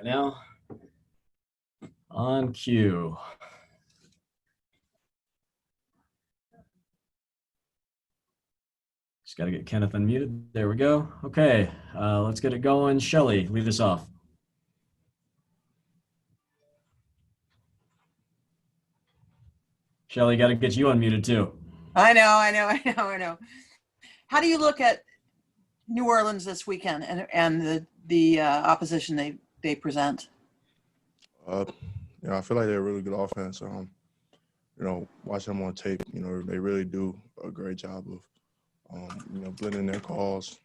now. On cue. Just got to get Kenneth unmuted. There we go. Okay, let's get it going. Shelly, lead us off. Shelly, got to get you unmuted too. I know. How do you look at New Orleans this weekend and the opposition they present? I feel like they're a really good offense. Watching them on tape, they really do a great job of, blending their calls.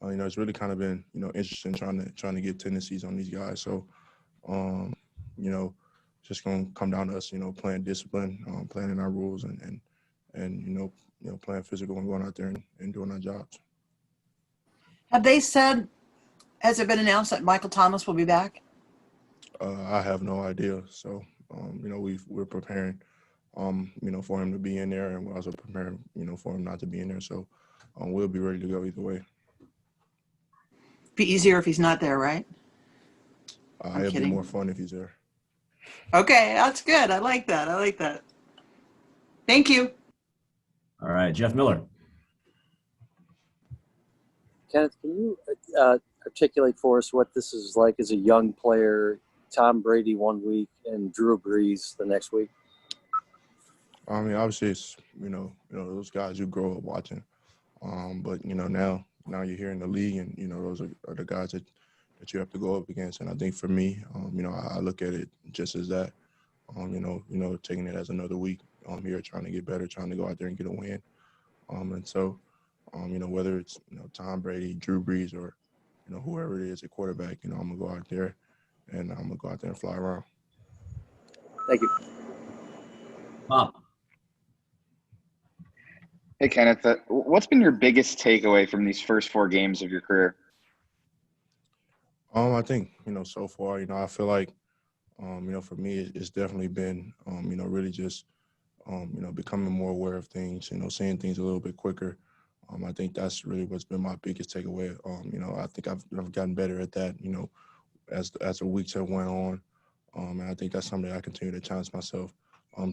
It's really kind of been, interesting trying to get tendencies on these guys. So, just going to come down to us, playing discipline, playing in our rules, and playing physical and going out there and doing our jobs. Have they said, has it been announced that Michael Thomas will be back? I have no idea. So, we're preparing, for him to be in there, and we're also preparing, for him not to be in there. So, we'll be ready to go either way. Be easier if he's not there, right? It'll be more fun if he's there. Okay, that's good. I like that. Thank you. All right, Jeff Miller. Kenneth, can you articulate for us what this is like as a young player, Tom Brady 1 week and Drew Brees the next week? I mean, obviously it's, those guys you grow up watching. But, now you're here in the league and, those are the guys that you have to go up against. And I think for me, I look at it just as that, taking it as another week here, trying to get better, trying to go out there and get a win. And so, whether it's, Tom Brady, Drew Brees, or, whoever it is at quarterback, I'm going to go out there and I'm going to go out there and fly around. Thank you. Bob. Hey, Kenneth, what's been your biggest takeaway from these first 4 games of your career? I think, so far, I feel like, for me, it's definitely been, really just, becoming more aware of things, seeing things a little bit quicker. I think that's really what's been my biggest takeaway. I think I've gotten better at that, as the weeks have went on. And I think that's something that I continue to challenge myself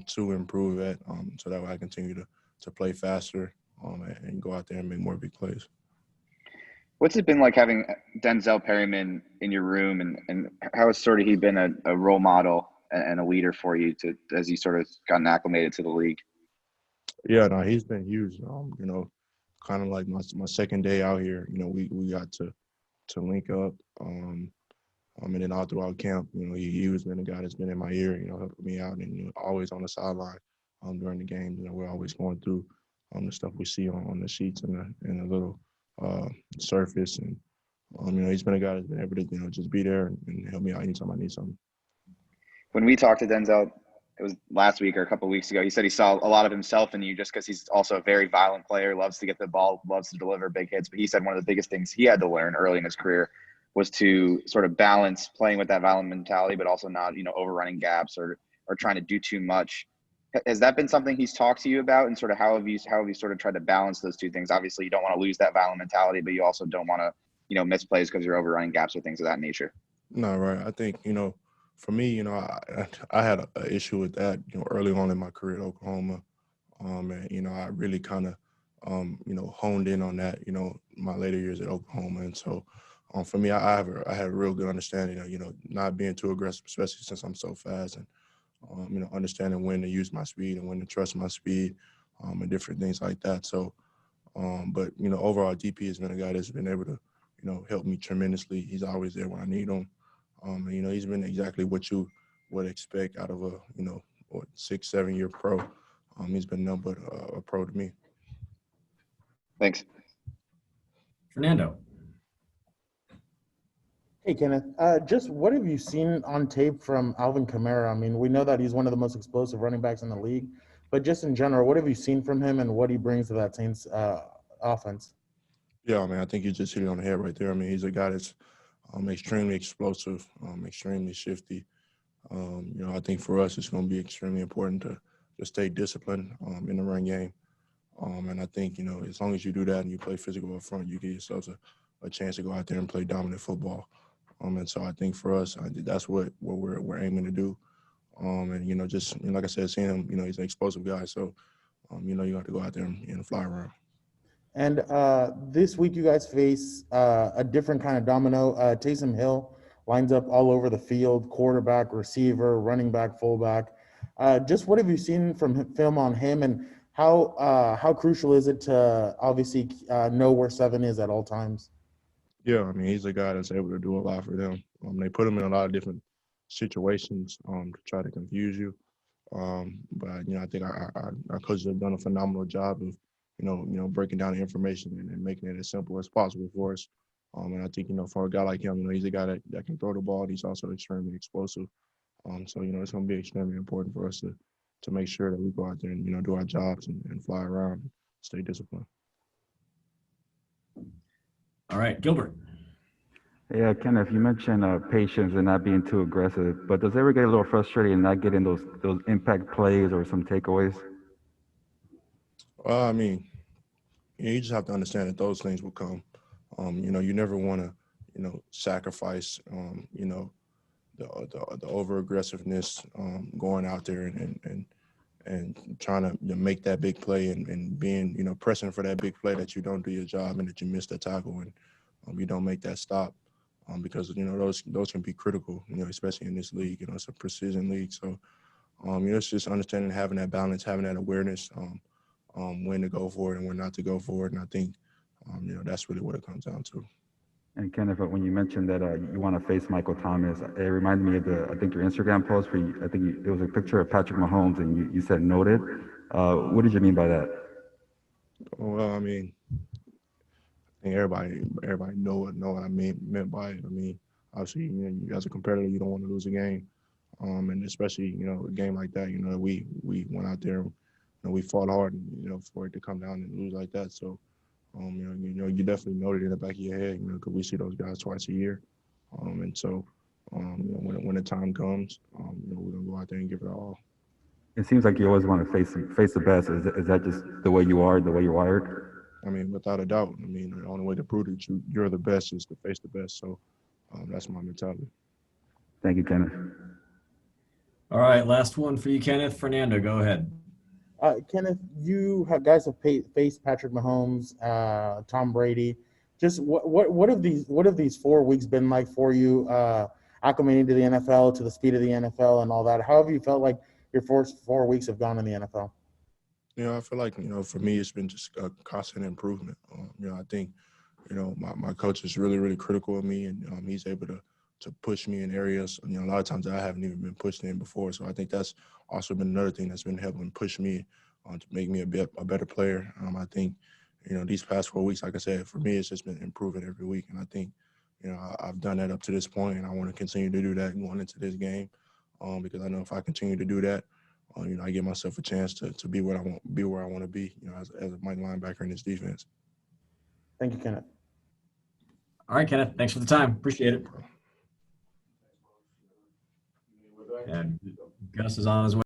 to improve at, so that way I continue to play faster and go out there and make more big plays. What's it been like having Denzel Perryman in your room, and how has sort of he been a role model and a leader for you as you sort of gotten acclimated to the league? Yeah, no, he's been huge. Kind of like my second day out here, we got to link up. And then all throughout camp, he was been a guy that's been in my ear, helping me out, and always on the sideline during the games. We're always going through the stuff we see on the sheets and the little surface, and he's been a guy that's been able to just be there and help me out anytime I need something. When we talked to Denzel, it was last week or a couple of weeks ago, he said he saw a lot of himself in you just because he's also a very violent player, loves to get the ball, loves to deliver big hits. But he said one of the biggest things he had to learn early in his career was to sort of balance playing with that violent mentality, but also not, overrunning gaps or trying to do too much. Has that been something he's talked to you about, and sort of how have you sort of tried to balance those two things? Obviously, you don't want to lose that violent mentality, but you also don't want to, miss plays because you're overrunning gaps or things of that nature. No, right. I think, for me, I had an issue with that, early on in my career at Oklahoma. And, I really kind of, honed in on that, my later years at Oklahoma. And so for me, I had a real good understanding of, not being too aggressive, especially since I'm so fast, and, understanding when to use my speed and when to trust my speed and different things like that. So, but, overall, DP has been a guy that's been able to, help me tremendously. He's always there when I need him. And, he's been exactly what you would expect out of a, 6-7 year pro. He's been nothing but a pro to me. Thanks. Fernando. Hey, Kenneth. Just what have you seen on tape from Alvin Kamara? I mean, we know that he's one of the most explosive running backs in the league, but just in general, what have you seen from him and what he brings to that Saints offense? Yeah, I mean, I think you just hit it on the head right there. I mean, he's a guy that's extremely explosive, extremely shifty. I think for us, it's going to be extremely important to stay disciplined in the run game. And I think, as long as you do that and you play physical up front, you give yourselves a chance to go out there and play dominant football. And so I think for us, I think that's what we're aiming to do. And you know, just like I said, seeing him, you know, he's an explosive guy. So you know, you have to go out there and fly around. And this week, you guys face a different kind of domino. Taysom Hill lines up all over the field: quarterback, receiver, running back, fullback. Just what have you seen from film on him, and how crucial is it to obviously know where 7 is at all times? Yeah, I mean, he's a guy that's able to do a lot for them. They put him in a lot of different situations to try to confuse you. But you know, I think our coaches have done a phenomenal job of, you know, breaking down the information and making it as simple as possible for us. And I think, you know, for a guy like him, you know, he's a guy that can throw the ball. And he's also extremely explosive. So you know, it's going to be extremely important for us to make sure that we go out there and, you know, do our jobs and fly around, and stay disciplined. All right, Gilbert. Yeah, Kenneth, you mentioned patience and not being too aggressive, but does it ever get a little frustrating not getting those impact plays or some takeaways? I mean, you just have to understand that those things will come. You know, you never want to, you know, sacrifice, you know, the over aggressiveness, going out there and trying to, you know, make that big play and being, you know, pressing for that big play that you don't do your job and that you miss the tackle and you don't make that stop. Because, you know, those can be critical, you know, especially in this league. You know, it's a precision league. So, you know, it's just understanding, having that balance, having that awareness, when to go for it and when not to go for it. And I think, you know, that's really what it comes down to. And Kenneth, when you mentioned that you want to face Michael Thomas, it reminded me of I think your Instagram post where it was a picture of Patrick Mahomes and you said noted. What did you mean by that? Well, I mean, I think everybody know what I meant by it. I mean, obviously, you know, as a competitor, you don't want to lose a game, and especially, you know, a game like that. You know, we went out there, you know, we fought hard, you know, for it to come down and lose like that. So, you know, you definitely know it in the back of your head, you know, because we see those guys twice a year, and so, you know, when the time comes, you know, we're gonna go out there and give it all. It seems like you always want to face the best. Is that just the way you are, the way you're wired? I mean, without a doubt. I mean, the only way to prove that you're the best is to face the best. So, that's my mentality. Thank you, Kenneth. All right, last one for you, Kenneth. Fernando, go ahead. Kenneth, guys have faced Patrick Mahomes, Tom Brady. Just what have these 4 weeks been like for you, acclimating to the NFL, to the speed of the NFL, and all that? How have you felt like your first 4 weeks have gone in the NFL? You know, I feel like, you know, for me, it's been just a constant improvement. You know, I think, you know, my coach is really, really critical of me, and he's able to push me in areas, you know, a lot of times that I haven't even been pushed in before. So I think that's also been another thing that's been helping push me to make me a better player. I think, you know, these past 4 weeks, like I said, for me, it's just been improving every week. And I think, you know, I've done that up to this point, and I want to continue to do that going into this game, because I know if I continue to do that, you know, I give myself a chance to be where I want to be, you know, as a Mike linebacker in this defense. Thank you, Kenneth. All right, Kenneth. Thanks for the time. Appreciate it. And Gus is on his way.